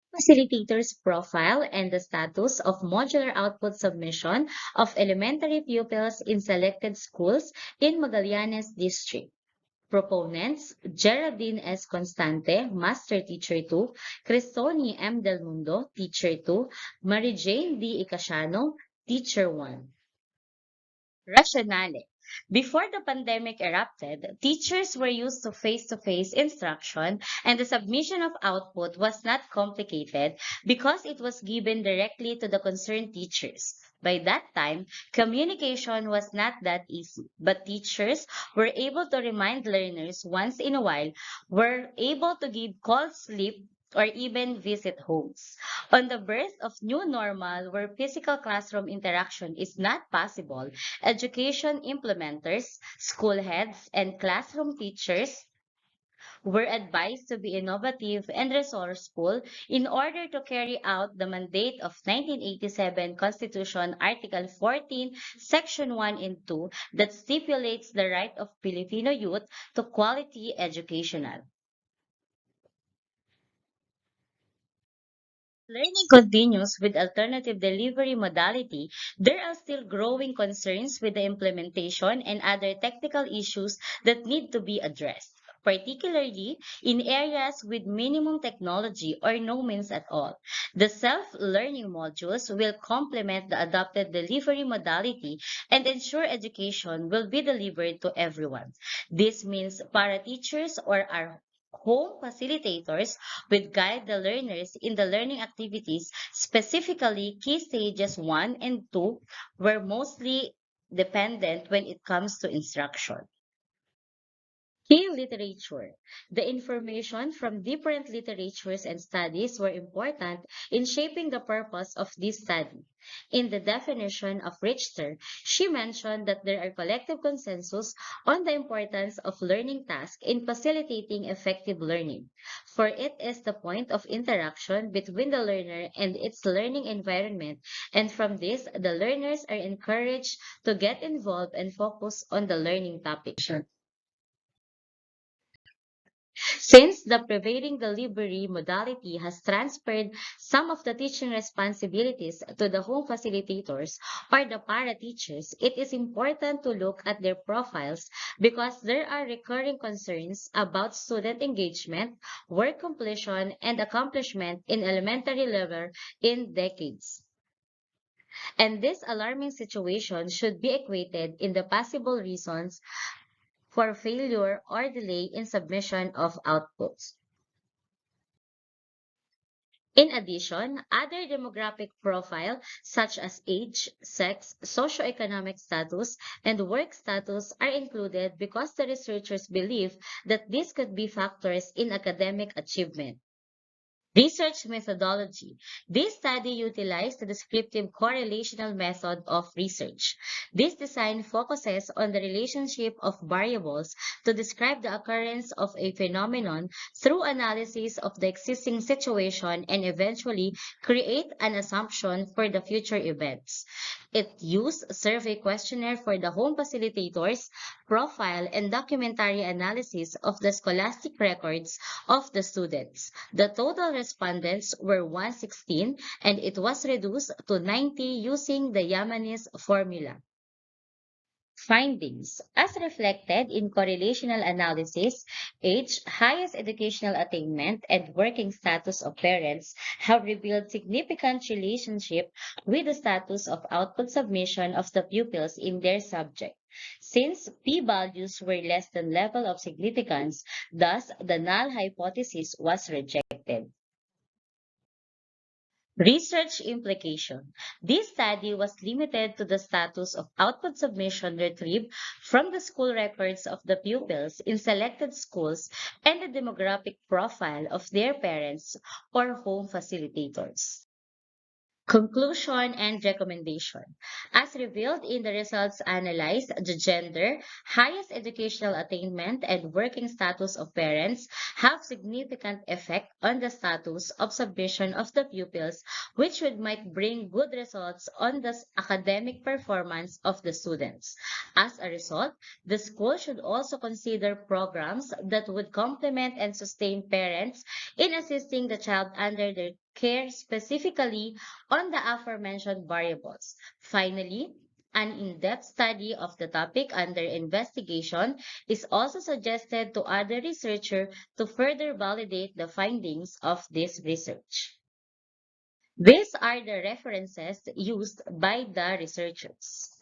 Facilitators profile and the status of modular output submission of elementary pupils in selected schools in Magallanes District. Proponents: Geraldine S. Constante, Master Teacher 2, Kristoni M. Del Mundo, Teacher 2, Mary Jane D. Icasiano, Teacher 1. Rationale. Before the pandemic erupted, teachers were used to face-to-face instruction, and the submission of output was not complicated because it was given directly to the concerned teachers. By that time, communication was not that easy, but teachers were able to remind learners once in a while, were able to give call slip or even visit homes. On the birth of new normal where physical classroom interaction is not possible, education implementers, school heads, and classroom teachers were advised to be innovative and resourceful in order to carry out the mandate of 1987 Constitution Article 14, Section 1 and 2 that stipulates the right of Filipino youth to quality educational. Learning continues with alternative delivery modality, there are still growing concerns with the implementation and other technical issues that need to be addressed, particularly in areas with minimum technology or no means at all. The self-learning modules will complement the adopted delivery modality and ensure education will be delivered to everyone. This means para teachers or our home facilitators will guide the learners in the learning activities, specifically key stages 1 and 2 were mostly dependent when it comes to instruction. Key literature. The information from different literatures and studies were important in shaping the purpose of this study. In the definition of Richter, she mentioned that there are collective consensus on the importance of learning tasks in facilitating effective learning, for it is the point of interaction between the learner and its learning environment, and from this, the learners are encouraged to get involved and focus on the learning topic. Since the prevailing delivery modality has transferred some of the teaching responsibilities to the home facilitators or the para-teachers, it is important to look at their profiles because there are recurring concerns about student engagement, work completion, and accomplishment in elementary level in decades. And this alarming situation should be equated in the possible reasons for failure or delay in submission of outputs. In addition, other demographic profile such as age, sex, socioeconomic status, and work status are included because the researchers believe that these could be factors in academic achievement. Research methodology. This study utilized the descriptive-correlational method of research. This design focuses on the relationship of variables to describe the occurrence of a phenomenon through analysis of the existing situation and eventually create an assumption for the future events. It used survey questionnaire for the home facilitators, profile and documentary analysis of the scholastic records of the students. The total respondents were 116 and it was reduced to 90 using the Yamane's formula. Findings. As reflected in correlational analysis, age, highest educational attainment, and working status of parents have revealed significant relationship with the status of output submission of the pupils in their subject. Since p-values were less than level of significance, thus the null hypothesis was rejected. Research implication. This study was limited to the status of output submission retrieved from the school records of the pupils in selected schools and the demographic profile of their parents or home facilitators. Conclusion and recommendation. As revealed in the results analyzed, the gender, highest educational attainment, and working status of parents have significant effect on the status of submission of the pupils, which might bring good results on the academic performance of the students. As a result, the school should also consider programs that would complement and sustain parents in assisting the child under their care specifically on the aforementioned variables. Finally, an in-depth study of the topic under investigation is also suggested to other researchers to further validate the findings of this research. These are the references used by the researchers.